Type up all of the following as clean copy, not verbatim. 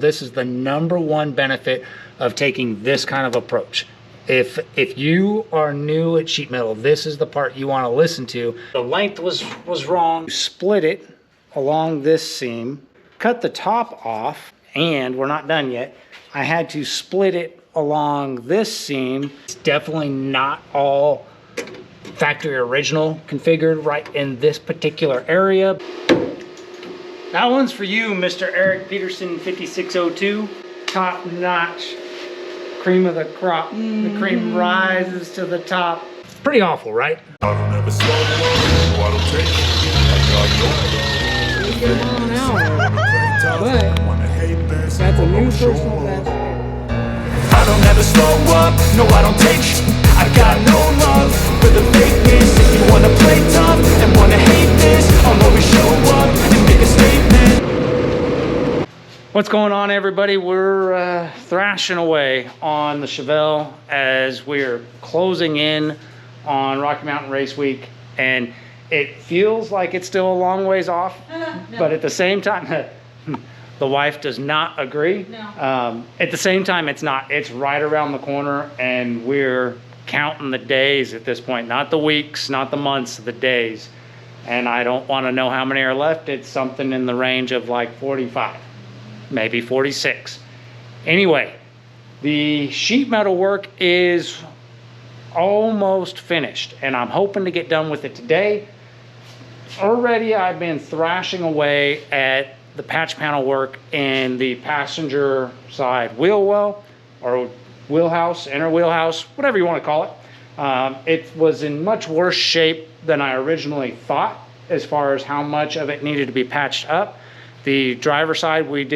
This is the #1 benefit of taking this kind of approach. If you are new at sheet metal, this is the part you want to listen to. The length was wrong. Split it along this seam, cut the top off, and we're not done yet. I had to split it along this seam. It's definitely not all factory original configured right in this particular area. That one's for you, Mr. Eric Peterson 5602. Top notch. Cream of the crop. The cream rises to the top. Pretty awful, right? I don't ever slow down, so I don't take it. That's a new personal best. I don't ever slow up, no I don't take sh. I got no love for the fakeness. If you wanna play tough and wanna hate this, I'll always show up and make a statement. What's going on, everybody? We're thrashing away on the Chevelle as we're closing in on Rocky Mountain Race Week, and it feels like it's still a long ways off, but at the same time, the wife does not agree. No. At the same time, it's not. It's right around the corner, and we're counting the days at this point, not the weeks, not the months, the days. And I don't want to know how many are left. It's something in the range of like 45. Maybe 46. Anyway, the sheet metal work is almost finished, and I'm hoping to get done with it today. Already I've been thrashing away at the patch panel work in the passenger side wheel well, or wheelhouse, inner wheelhouse, whatever you want to call it. It was in much worse shape than I originally thought as far as how much of it needed to be patched up. The driver side, we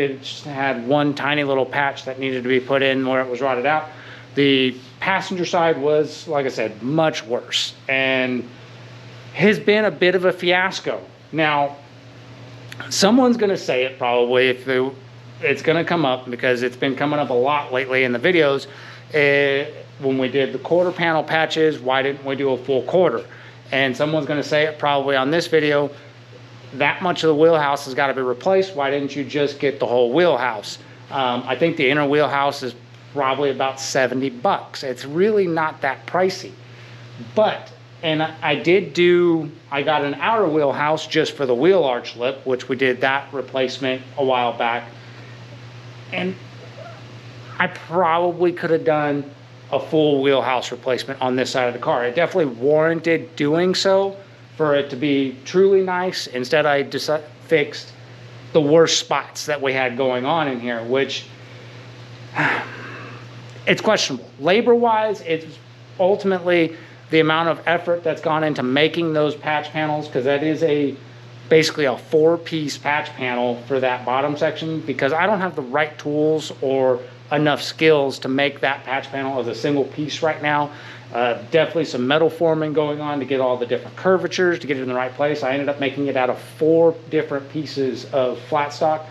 had one tiny little patch that needed to be put in where it was rotted out. The passenger side was, like I said, much worse, and has been a bit of a fiasco. Now, someone's going to say it probably, if it's going to come up, because it's been coming up a lot lately in the videos. When we did the quarter panel patches, why didn't we do a full quarter? And someone's going to say it probably on this video, that much of the wheelhouse has got to be replaced. Why didn't you just get the whole wheelhouse? I think the inner wheelhouse is probably about 70 bucks. It's really not that pricey. But, and I got an outer wheelhouse just for the wheel arch lip, which we did that replacement a while back. And I probably could have done a full wheelhouse replacement on this side of the car. It definitely warranted doing so for it to be truly nice. Instead, I just fixed the worst spots that we had going on in here, which it's questionable. Labor-wise, it's ultimately the amount of effort that's gone into making those patch panels, because that is basically a 4-piece patch panel for that bottom section, because I don't have the right tools or enough skills to make that patch panel as a single piece right now. Definitely some metal forming going on to get all the different curvatures, to get it in the right place. I ended up making it out of 4 different pieces of flat stock.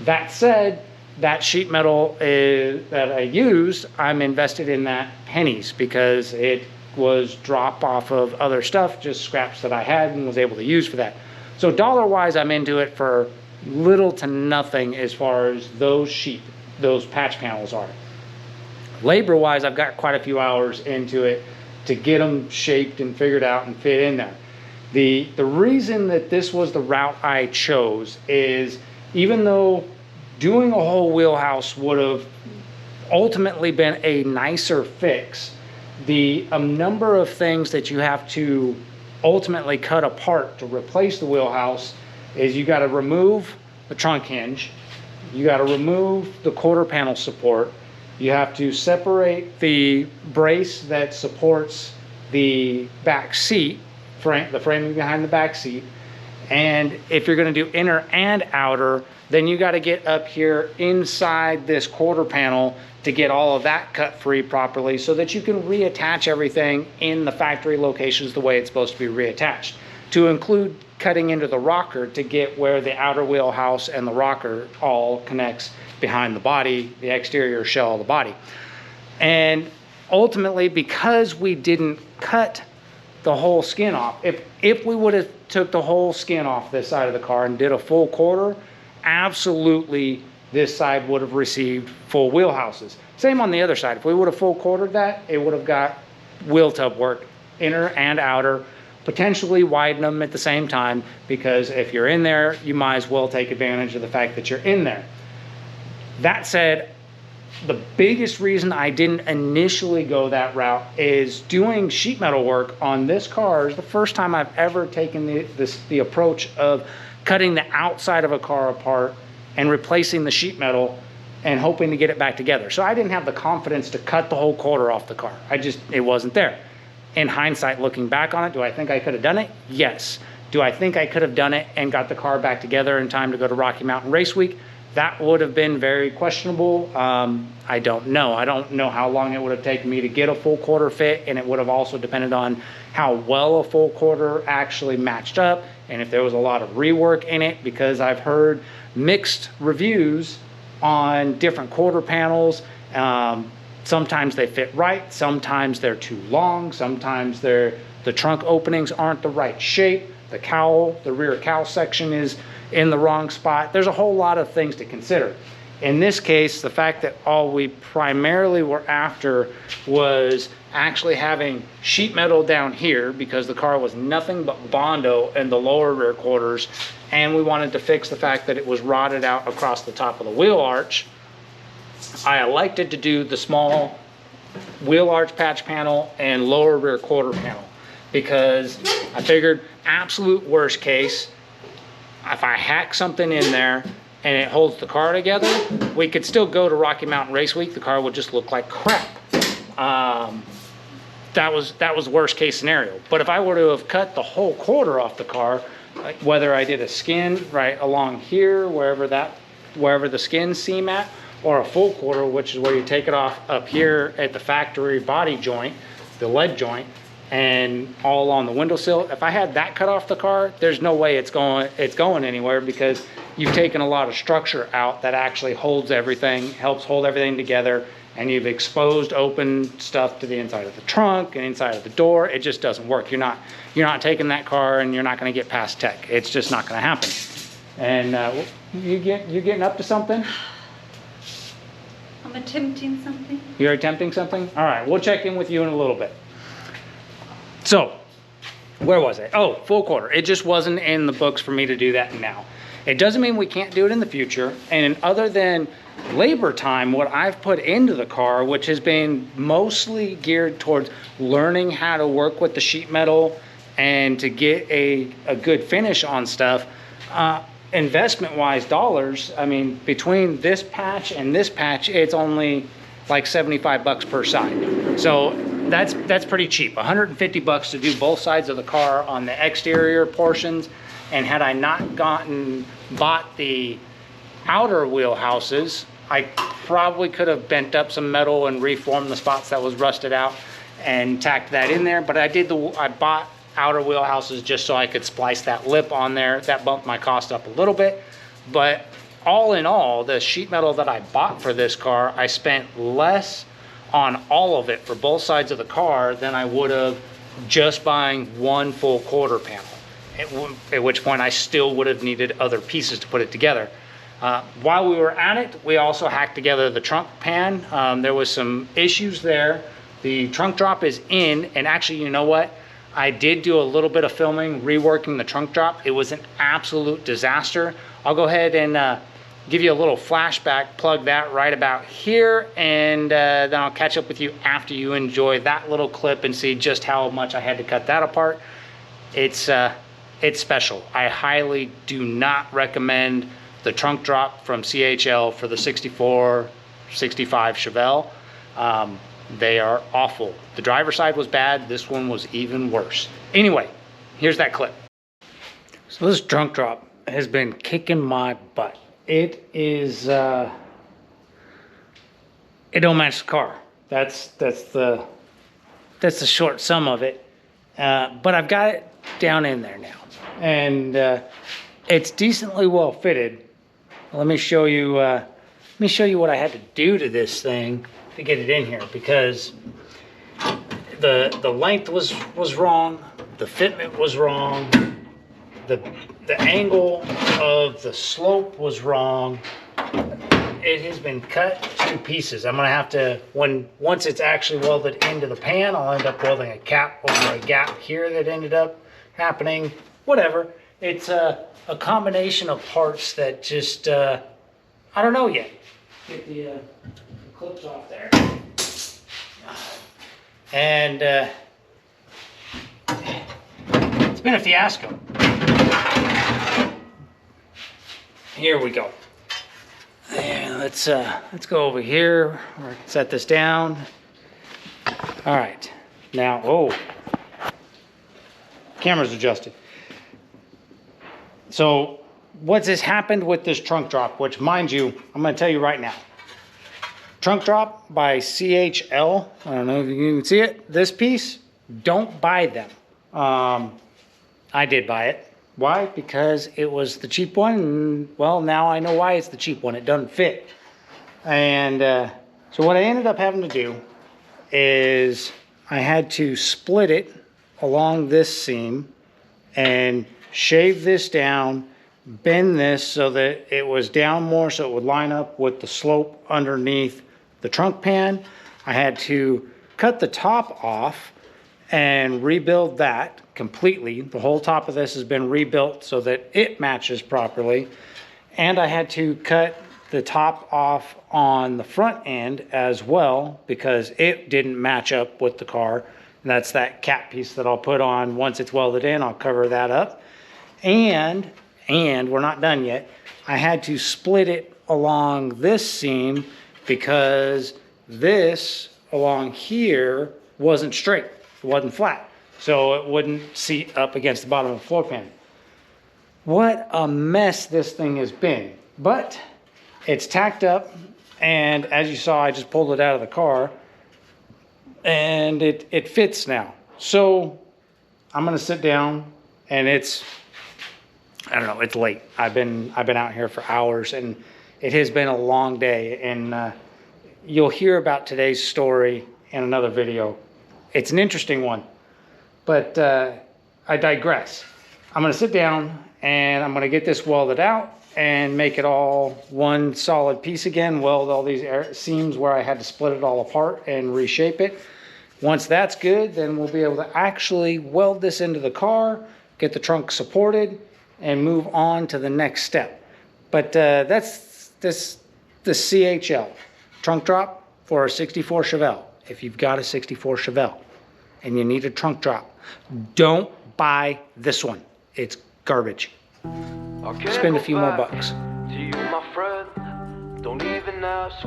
That said, that sheet metal that I used, I'm invested in that pennies, because it was drop off of other stuff, just scraps that I had and was able to use for that. So dollar-wise, I'm into it for little to nothing as far as those patch panels are. Labor-wise, I've got quite a few hours into it to get them shaped and figured out and fit in there. The reason that this was the route I chose is, even though doing a whole wheelhouse would have ultimately been a nicer fix, the number of things that you have to ultimately cut apart to replace the wheelhouse is, you got to remove the trunk hinge, you got to remove the quarter panel support, you have to separate the brace that supports the back seat, the framing behind the back seat, and if you're going to do inner and outer, then you got to get up here inside this quarter panel to get all of that cut free properly, so that you can reattach everything in the factory locations the way it's supposed to be reattached, to include cutting into the rocker to get where the outer wheelhouse and the rocker all connects behind the body, the exterior shell of the body. And ultimately, because we didn't cut the whole skin off, if we would have took the whole skin off this side of the car and did a full quarter, absolutely this side would have received full wheelhouses. Same on the other side. If we would have full quartered that, it would have got wheel tub work, inner and outer, potentially widen them at the same time, because if you're in there, you might as well take advantage of the fact that you're in there. That said, the biggest reason I didn't initially go that route is doing sheet metal work on this car is the first time I've ever taken the approach of cutting the outside of a car apart and replacing the sheet metal and hoping to get it back together. So I didn't have the confidence to cut the whole quarter off the car. It wasn't there. In hindsight, looking back on it, do I think I could have done it? Yes. Do I think I could have done it and got the car back together in time to go to Rocky Mountain Race Week? That would have been very questionable. I don't know. I don't know how long it would have taken me to get a full quarter fit, and it would have also depended on how well a full quarter actually matched up and if there was a lot of rework in it, because I've heard mixed reviews on different quarter panels. Sometimes they fit right, sometimes they're too long, sometimes the trunk openings aren't the right shape, the rear cowl section is in the wrong spot. There's a whole lot of things to consider. In this case, the fact that all we primarily were after was actually having sheet metal down here, because the car was nothing but Bondo in the lower rear quarters, and we wanted to fix the fact that it was rotted out across the top of the wheel arch. I elected to do the small wheel arch patch panel and lower rear quarter panel, because I figured absolute worst case, if I hack something in there and it holds the car together, we could still go to Rocky Mountain Race Week. The car would just look like crap. That was worst case scenario. But if I were to have cut the whole quarter off the car, like whether I did a skin right along here, wherever the skin seam at, or a full quarter, which is where you take it off up here at the factory body joint, the lead joint, and all on the windowsill. If I had that cut off the car, there's no way it's going anywhere, because you've taken a lot of structure out that actually holds everything, helps hold everything together, and you've exposed open stuff to the inside of the trunk and inside of the door. It just doesn't work. You're not taking that car and you're not going to get past tech. It's just not going to happen. And you getting up to something? I'm attempting something. You're attempting something? All right, we'll check in with you in a little bit. So, where was I? Oh, full quarter. It just wasn't in the books for me to do that now. It doesn't mean we can't do it in the future. And other than labor time, what I've put into the car, which has been mostly geared towards learning how to work with the sheet metal and to get a good finish on stuff, investment-wise dollars, I mean, between this patch and this patch, it's only like 75 bucks per side. So that's pretty cheap. 150 bucks to do both sides of the car on the exterior portions. And had I not bought the outer wheelhouses, I probably could have bent up some metal and reformed the spots that was rusted out and tacked that in there. But I bought outer wheelhouses just so I could splice that lip on there. That bumped my cost up a little bit. But all in all, the sheet metal that I bought for this car, I spent less on all of it for both sides of the car than I would have just buying one full quarter panel. At which point I still would have needed other pieces to put it together. While we were at it, we also hacked together the trunk pan. There was some issues there. The trunk drop is in, and actually, you know what? I did do a little bit of filming, reworking the trunk drop. It was an absolute disaster. I'll go ahead and give you a little flashback, plug that right about here, and then I'll catch up with you after you enjoy that little clip and see just how much I had to cut that apart. It's special. I highly do not recommend the trunk drop from CHL for the 64, 65 Chevelle. They are awful. The driver's side was bad. This one was even worse. Anyway, here's that clip. So this trunk drop has been kicking my butt. It is, it don't match the car. That's the short sum of it. But I've got it down in there now. And it's decently well fitted. Let me show you what I had to do to this thing to get it in here, because the length was wrong, the fitment was wrong, the angle of the slope was wrong. it has been cut to pieces. I'm gonna have to, once it's actually welded into the pan, I'll end up welding a cap over a gap here that ended up happening. Whatever. It's a combination of parts that just, I don't know yet. Get the clips off there. And it's been a fiasco. Here we go. And let's go over here, or set this down. All right, now, oh, camera's adjusted. So what's has happened with this trunk drop, which mind you, I'm gonna tell you right now. Trunk drop by CHL, I don't know if you can see it, this piece, don't buy them. I did buy it. Why? Because it was the cheap one, and well, now I know why it's the cheap one. It doesn't fit. And so what I ended up having to do is I had to split it along this seam and shave this down, bend this so that it was down more so it would line up with the slope underneath the trunk pan. I had to cut the top off and rebuild that completely. The whole top of this has been rebuilt so that it matches properly. And I had to cut the top off on the front end as well because it didn't match up with the car. And that's that cap piece that I'll put on once it's welded in. I'll cover that up. And we're not done yet. I had to split it along this seam because this along here wasn't straight. It wasn't flat. So it wouldn't seat up against the bottom of the floor pan. What a mess this thing has been. But it's tacked up, and as you saw, I just pulled it out of the car, and it fits now. So I'm gonna sit down, and it's, I don't know, it's late. I've been out here for hours, and it has been a long day, and you'll hear about today's story in another video. It's an interesting one, but I digress. I'm gonna sit down and I'm gonna get this welded out and make it all one solid piece again, weld all these seams where I had to split it all apart and reshape it. Once that's good, then we'll be able to actually weld this into the car, get the trunk supported, and move on to the next step. But that's the CHL, trunk drop for a 64 Chevelle. If you've got a 64 Chevelle and you need a trunk drop, don't buy this one. It's garbage. Spend a few more bucks. To you, my friend, don't even ask.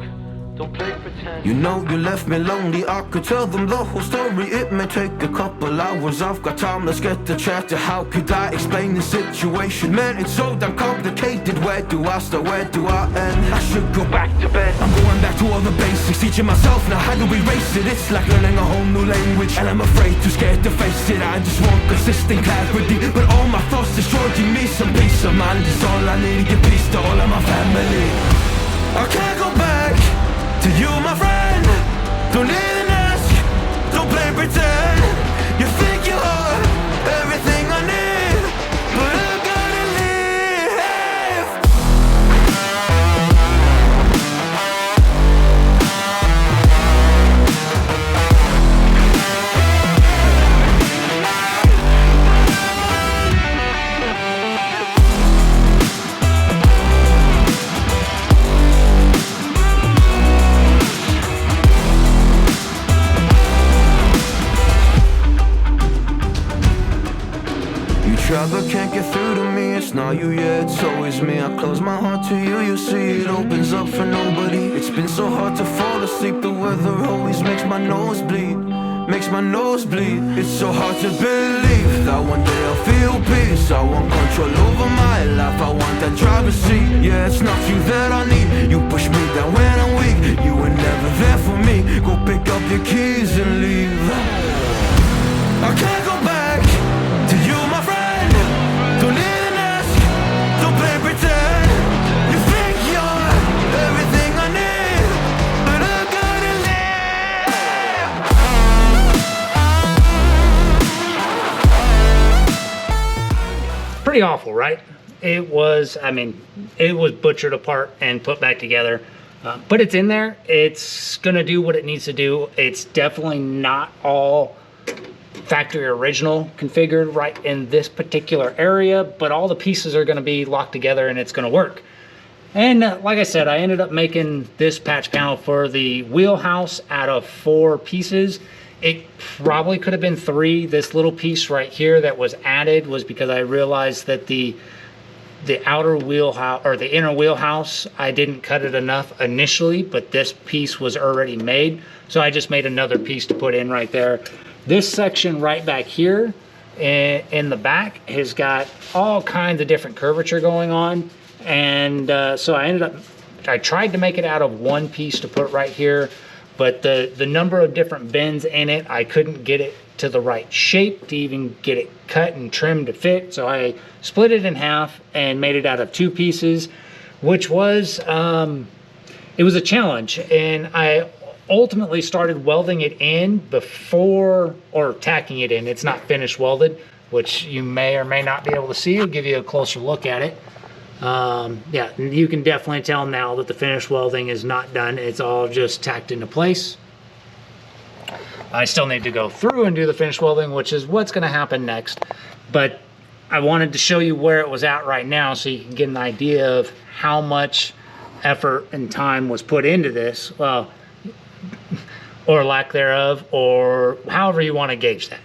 Don't play pretend. You know you left me lonely, I could tell them the whole story. It may take a couple hours, I've got time, let's get the chat. How could I explain the situation? Man, it's so damn complicated. Where do I start, where do I end? I should go back to bed. I'm going back to all the basics, teaching myself now how to erase it. It's like learning a whole new language, and I'm afraid, too scared to face it. I just want consistent clarity, but all my thoughts destroying me. Some peace of mind is all I need, give peace to all of my family. I can't go back to you, my friend. Don't even ask, don't play pretend. You think you are everything I need, but I gotta leave. Try but can't get through to me, it's not you, yeah, it's always me. I close my heart to you, you see it opens up for nobody. It's been so hard to fall asleep, the weather always makes my nose bleed. Makes my nose bleed. It's so hard to believe that one day I'll feel peace. I want control over my life, I want that driver's seat. Yeah, it's not you that I need, you push me down when I'm weak. You were never there for me, go pick up your keys and leave. I can't go back to you, my friend. Don't even ask, don't play pretend. You think you're everything I need, but I gotta live. Pretty awful, right? It was, I mean, it was butchered apart and put back together. But it's in there. It's gonna do what it needs to do. It's definitely not all factory original configured right in this particular area, but all the pieces are gonna be locked together and it's gonna work. And like I said, I ended up making this patch panel for the Wheelhouse out of 4 pieces. It probably could have been 3. This little piece right here that was added was because I realized that the outer wheelhouse, or the inner wheelhouse, I didn't cut it enough initially, but this piece was already made. So I just made another piece to put in right there. This section right back here in the back has got all kinds of different curvature going on. And so I tried to make it out of 1 piece to put right here, but the number of different bends in it, I couldn't get it to the right shape to even get it cut and trimmed to fit. So I split it in half and made it out of 2 pieces, which was, it was a challenge. And I ultimately started welding it in before, or tacking it in. It's not finished welded, which you may or may not be able to see. I'll give you a closer look at it. Yeah, you can definitely tell now that the finished welding is not done. It's all just tacked into place. I still need to go through and do the finished welding, which is what's going to happen next. But I wanted to show you where it was at right now so you can get an idea of how much effort and time was put into this, well, or lack thereof, or however you want to gauge that.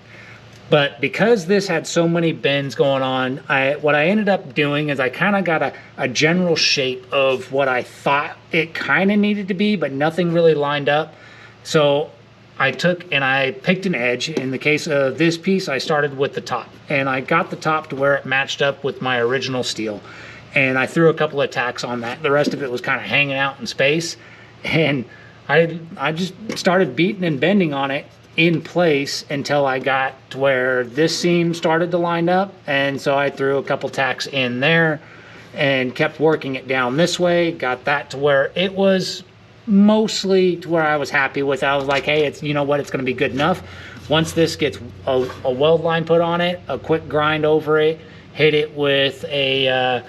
But because this had so many bends going on, what I ended up doing is I kind of got a general shape of what I thought it kind of needed to be, but nothing really lined up. So I took and I picked an edge. In the case of this piece, I started with the top, and I got the top to where it matched up with my original steel. And I threw a couple of tacks on that. The rest of it was kind of hanging out in space. And I just started beating and bending on it in place until I got to where this seam started to line up. And so I threw a couple tacks in there and kept working it down this way, got that to where it was mostly to where I was happy with. I was like, hey, it's, you know what, it's going to be good enough. Once this gets a weld line put on it, a quick grind over it, hit it with a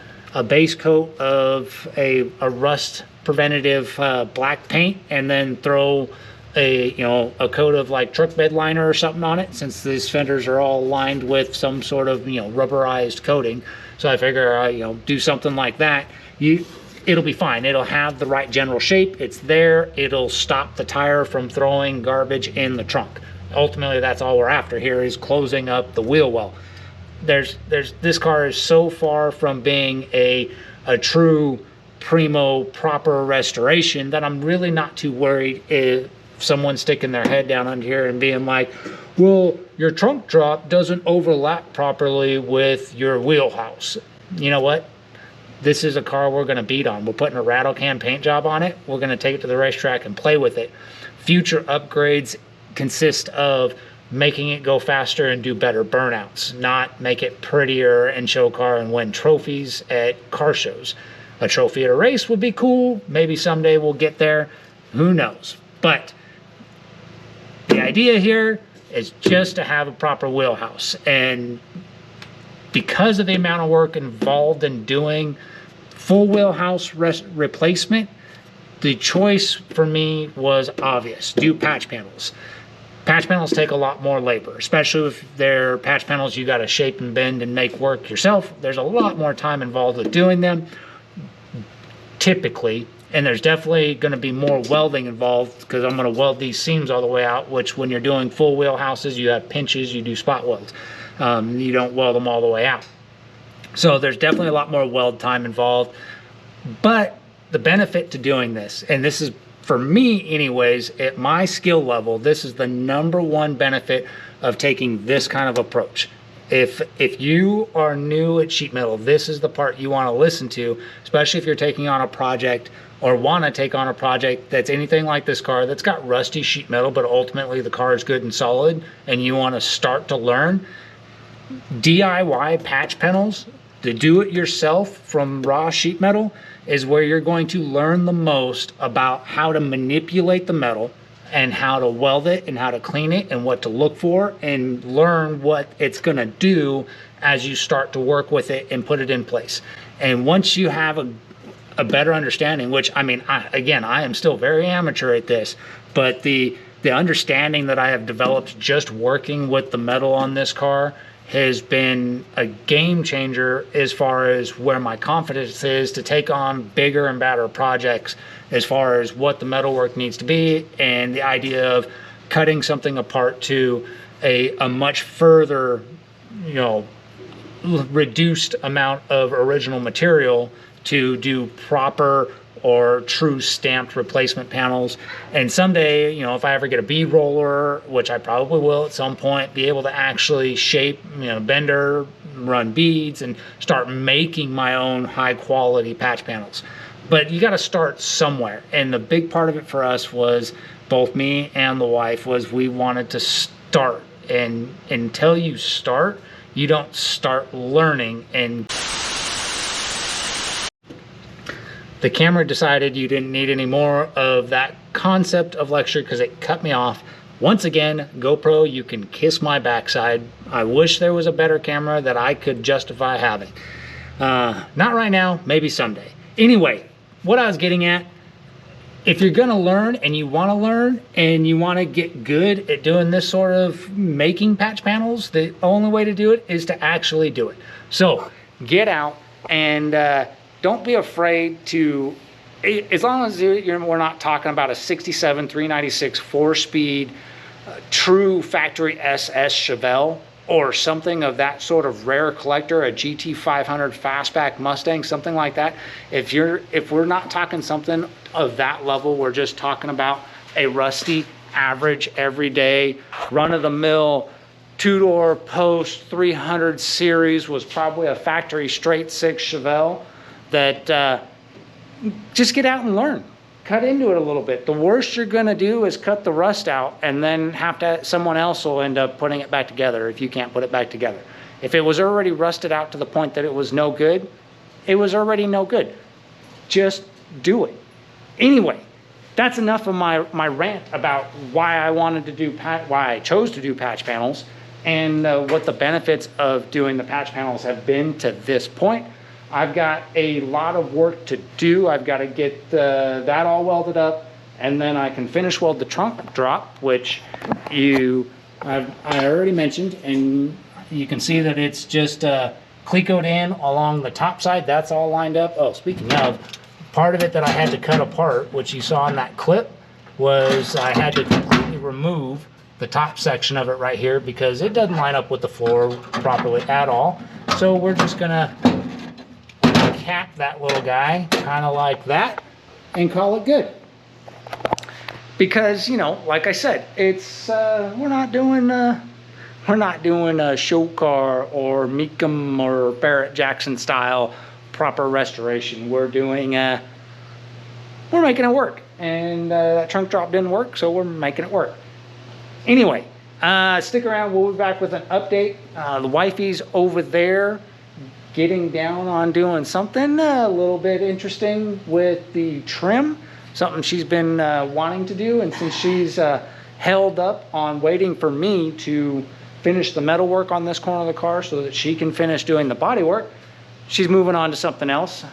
base coat of a rust preventative black paint, and then throw a coat of like truck bed liner or something on it, since these fenders are all lined with some sort of rubberized coating. So I figure do something like that, it'll be fine. It'll have the right general shape. It's there. It'll stop the tire from throwing garbage in the trunk. Ultimately, that's all we're after here, is closing up the wheel well. This car is so far from being a true primo proper restoration that I'm really not too worried if someone's sticking their head down under here and being like, well, your trunk drop doesn't overlap properly with your wheelhouse. You know what? This is a car we're going to beat on. We're putting a rattle can paint job on it. We're going to take it to the racetrack and play with it. Future upgrades consist of making it go faster and do better burnouts, not make it prettier and show car and win trophies at car shows. A trophy at a race would be cool. Maybe someday we'll get there. Who knows? But the idea here is just to have a proper wheelhouse. And because of the amount of work involved in doing full wheelhouse replacement, the choice for me was obvious. Do patch panels. Patch panels take a lot more labor, especially if they're patch panels you got to shape and bend and make work yourself. There's a lot more time involved with doing them, typically. And there's definitely going to be more welding involved, because I'm going to weld these seams all the way out, which when you're doing full wheelhouses, you have pinches, you do spot welds. You don't weld them all the way out. So there's definitely a lot more weld time involved. But the benefit to doing this, and this is for me anyways, at my skill level, this is the #1 benefit of taking this kind of approach. If you are new at sheet metal, this is the part you want to listen to, especially if you're taking on a project or want to take on a project that's anything like this car that's got rusty sheet metal, but ultimately the car is good and solid, and you want to start to learn. DIY patch panels, the do-it-yourself from raw sheet metal, is where you're going to learn the most about how to manipulate the metal and how to weld it and how to clean it and what to look for, and learn what it's going to do as you start to work with it and put it in place. And once you have a better understanding, which I mean, I am still very amateur at this, but the understanding that I have developed just working with the metal on this car has been a game changer as far as where my confidence is to take on bigger and badder projects, as far as what the metalwork needs to be, and the idea of cutting something apart to a much further, you know, reduced amount of original material to do proper or true stamped replacement panels. And someday, you know, if I ever get a bead roller, which I probably will at some point, be able to actually shape, you know, bender, run beads, and start making my own high quality patch panels. But you got to start somewhere. And the big part of it for us was, both me and the wife, was we wanted to start. And until you start, you don't start learning. And the camera decided you didn't need any more of that concept of lecture because it cut me off. Once again, GoPro, you can kiss my backside. I wish there was a better camera that I could justify having. Not right now, maybe someday. Anyway, what I was getting at, if you're gonna learn and you wanna learn and you wanna get good at doing this sort of making patch panels, the only way to do it is to actually do it. So get out and don't be afraid to, as long as we're not talking about a 67 396 4-speed true factory SS Chevelle or something of that sort of rare collector, a GT 500 fastback Mustang, something like that. If we're not talking something of that level, we're just talking about a rusty, average, everyday, run-of-the-mill, two-door post 300 series, was probably a factory straight six Chevelle, that just get out and learn. Cut into it a little bit. The worst you're gonna do is cut the rust out, and then someone else will end up putting it back together if you can't put it back together. If it was already rusted out to the point that it was no good, it was already no good. Just do it. Anyway, that's enough of my rant about why I chose to do patch panels, and what the benefits of doing the patch panels have been to this point. I've got a lot of work to do. I've got to get that all welded up, and then I can finish weld the trunk drop, which I already mentioned, and you can see that it's just clecoed in along the top side. That's all lined up. Oh, speaking of, part of it that I had to cut apart, which you saw in that clip, was I had to completely remove the top section of it right here because it doesn't line up with the floor properly at all. So we're just gonna cap that little guy kind of like that and call it good, because, you know, like I said, it's we're not doing a show car or Meekum or Barrett Jackson style proper restoration. We're doing we're making it work, and that trunk drop didn't work, so we're making it work. Anyway, stick around, we'll be back with an update. The wifey's over there getting down on doing something a little bit interesting with the trim, something she's been wanting to do, and since she's held up on waiting for me to finish the metal work on this corner of the car so that she can finish doing the body work, she's moving on to something else.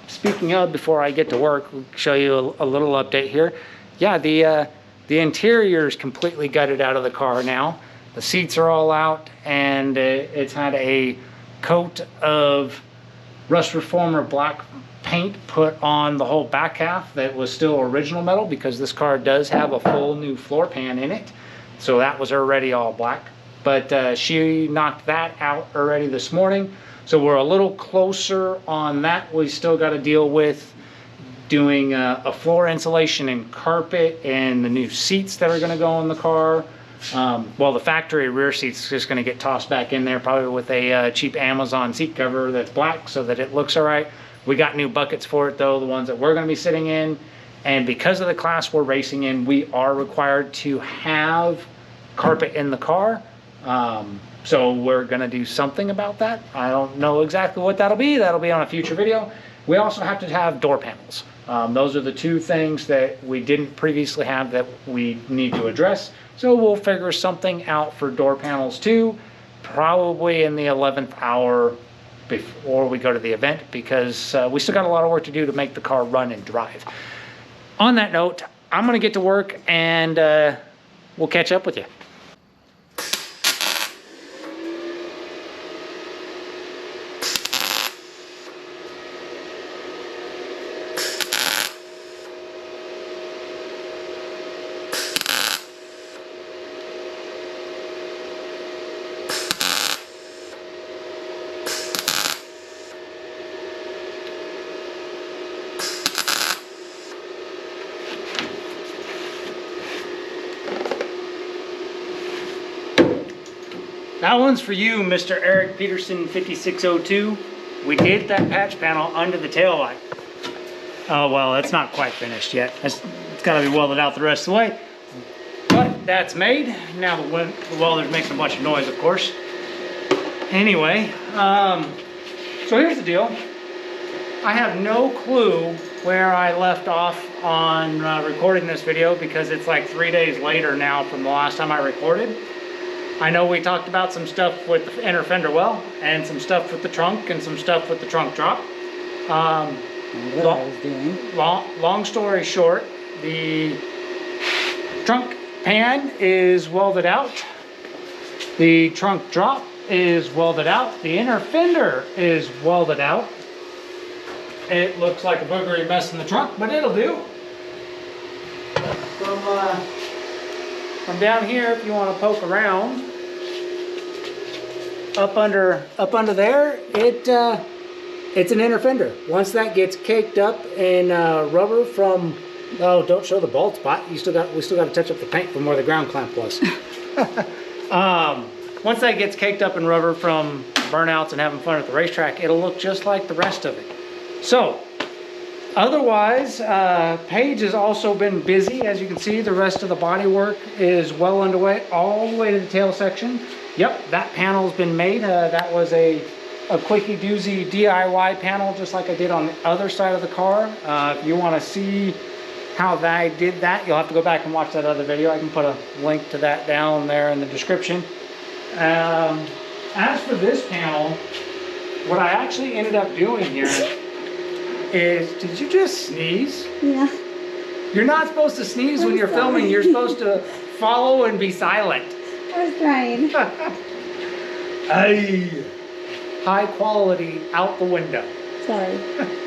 Speaking of, before I get to work, we'll show you a little update here. Yeah, the interior is completely gutted out of the car now. The seats are all out, and it's had a coat of rust reformer black paint put on the whole back half that was still original metal, because this car does have a full new floor pan in it, so that was already all black. But she knocked that out already this morning, so we're a little closer on that. We still got to deal with doing a floor insulation and carpet and the new seats that are going to go in the car. Well, the factory rear seat's just going to get tossed back in there, probably with a cheap Amazon seat cover that's black so that it looks all right. We got new buckets for it though, the ones that we're going to be sitting in. And because of the class we're racing in, we are required to have carpet in the car. So we're going to do something about that. I don't know exactly what that'll be. That'll be on a future video. We also have to have door panels. Those are the two things that we didn't previously have that we need to address. So we'll figure something out for door panels too, probably in the 11th hour before we go to the event, because we still got a lot of work to do to make the car run and drive. On that note, I'm gonna get to work, and we'll catch up with you. That one's for you, Mr. Eric Peterson 5602. We did that patch panel under the tail light. Oh, well, it's not quite finished yet. It's got to be welded out the rest of the way. But that's made. Now the welder's making a bunch of noise, of course. Anyway, so here's the deal. I have no clue where I left off on recording this video, because it's like 3 days later now from the last time I recorded. I know we talked about some stuff with the inner fender well, and some stuff with the trunk, and some stuff with the trunk drop. Long story short, the trunk pan is welded out. The trunk drop is welded out. The inner fender is welded out. It looks like a boogery mess in the trunk, but it'll do. From down here, if you want to poke around, up under there, it's an inner fender. Once that gets caked up in rubber from, oh, don't show the bald spot. We still got to touch up the paint from where the ground clamp was. Once that gets caked up in rubber from burnouts and having fun at the racetrack, it'll look just like the rest of it. So, otherwise, Paige has also been busy. As you can see, the rest of the body work is well underway, all the way to the tail section. Yep, that panel's been made. That was a quickie doozy DIY panel, just like I did on the other side of the car. If you want to see how I did that, you'll have to go back and watch that other video. I can put a link to that down there in the description. As for this panel, what I actually ended up doing here is, did you just sneeze? Yeah. You're not supposed to sneeze when you're filming. You're supposed to follow and be silent. I was trying. Hey, high quality out the window. Sorry.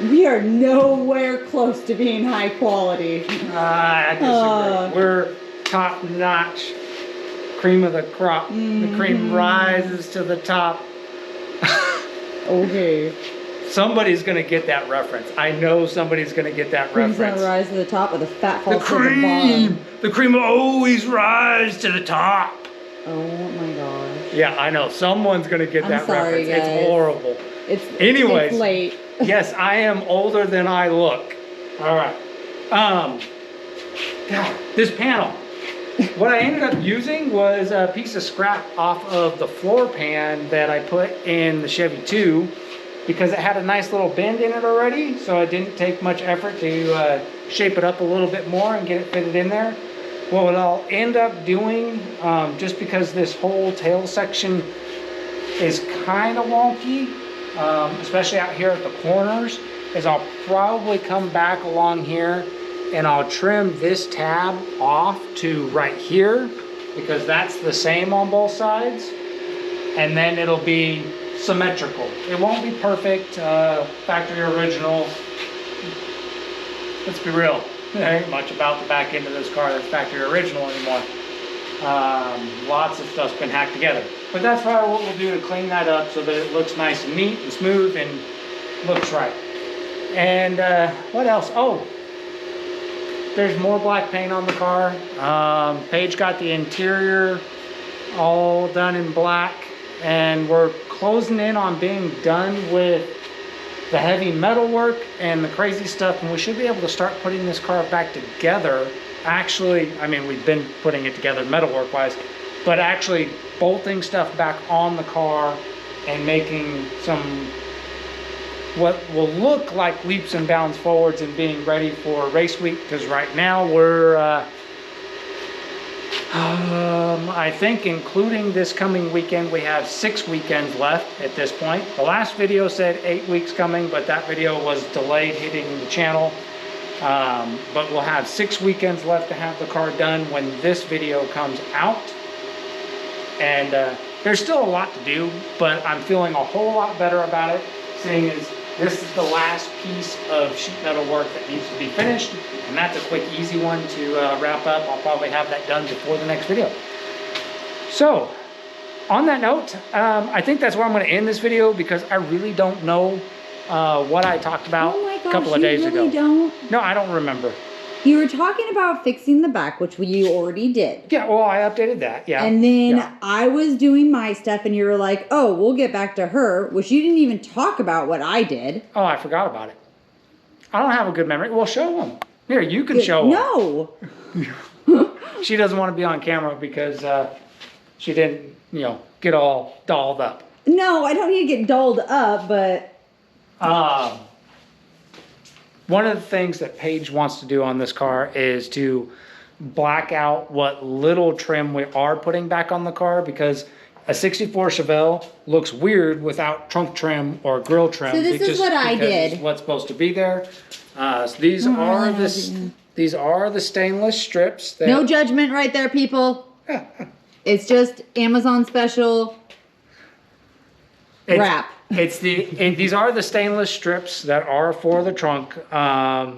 We are nowhere close to being high quality. I disagree. We're top notch, cream of the crop. The cream rises to the top. Okay. Somebody's gonna get that reference. I know somebody's gonna get that Cream's reference. gonna rise to the top, or the fat The falls to the bottom. the cream will always rise to the top. Oh my gosh. Yeah, I know. Someone's gonna get that sorry, reference. guys. It's horrible. Anyways, it's late. Yes, I am older than I look. All right. God, this panel. What I ended up using was a piece of scrap off of the floor pan that I put in the Chevy 2, because it had a nice little bend in it already, so it didn't take much effort to shape it up a little bit more and get it fitted in there. What I'll end up doing, just because this whole tail section is kind of wonky, especially out here at the corners, is I'll probably come back along here and I'll trim this tab off to right here, because that's the same on both sides, and then it'll be symmetrical. It won't be perfect, factory original. Let's be real, there ain't much about the back end of this car that's factory original anymore. Lots of stuff's been hacked together. But that's probably what we'll do to clean that up so that it looks nice and neat and smooth and looks right. And what else? Oh, there's more black paint on the car. Paige got the interior all done in black, and we're closing in on being done with the heavy metal work and the crazy stuff, and we should be able to start putting this car back together. Actually, I mean, we've been putting it together metalwork wise, but actually bolting stuff back on the car and making some what will look like leaps and bounds forwards and being ready for race week, because right now we're I think including this coming weekend, we have 6 weekends left at this point. The last video said 8 weeks coming, but that video was delayed hitting the channel. But we'll have 6 weekends left to have the car done when this video comes out. And there's still a lot to do, but I'm feeling a whole lot better about it, seeing as this is the last piece of sheet metal work that needs to be finished, and that's a quick, easy one to wrap up. I'll probably have that done before the next video. So, on that note, I think that's where I'm going to end this video because I really don't know what I talked about Oh my gosh, a couple of days you really ago. don't? No, I don't remember. You were talking about fixing the back, which you already did. Yeah, well, I updated that, yeah. And then Yeah. I was doing my stuff and you were like, oh, we'll get back to her, which you didn't even talk about what I did. Oh, I forgot about it. I don't have a good memory. Well, show them. Here, you can show them. No. She doesn't want to be on camera because she didn't, get all dolled up. No, I don't need to get dolled up, but... One of the things that Paige wants to do on this car is to black out what little trim we are putting back on the car, because a 64 Chevelle looks weird without trunk trim or grille trim. So this is what I did. It's what's supposed to be there. So these are the stainless strips. That, No judgment right there, people. It's just Amazon special wrap. These are the stainless strips that are for the trunk.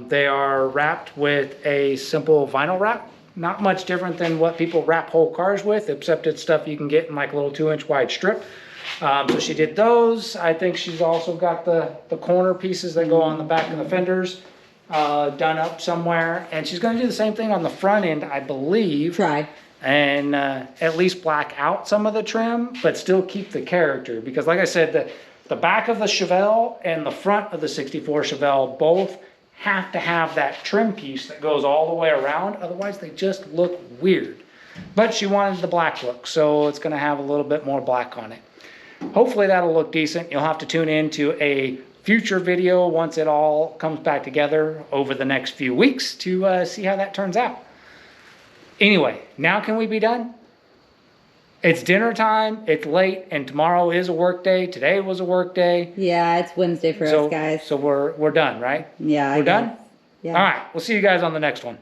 They are wrapped with a simple vinyl wrap. Not much different than what people wrap whole cars with, except it's stuff you can get in like a little 2-inch wide strip. So she did those. I think she's also got the corner pieces that go on the back of the fenders done up somewhere. And she's going to do the same thing on the front end, I believe. Try. And at least black out some of the trim, but still keep the character. Because like I said, the back of the Chevelle and the front of the 64 Chevelle both have to have that trim piece that goes all the way around. Otherwise, they just look weird. But she wanted the black look, so it's going to have a little bit more black on it. Hopefully that'll look decent. You'll have to tune in to a future video once it all comes back together over the next few weeks to see how that turns out. Anyway, now can we be done? It's dinner time, it's late, and tomorrow is a work day. Today was a work day. Yeah, it's Wednesday for us, guys. So we're done, right? Yeah, We're done? Yeah. All right, we'll see you guys on the next one.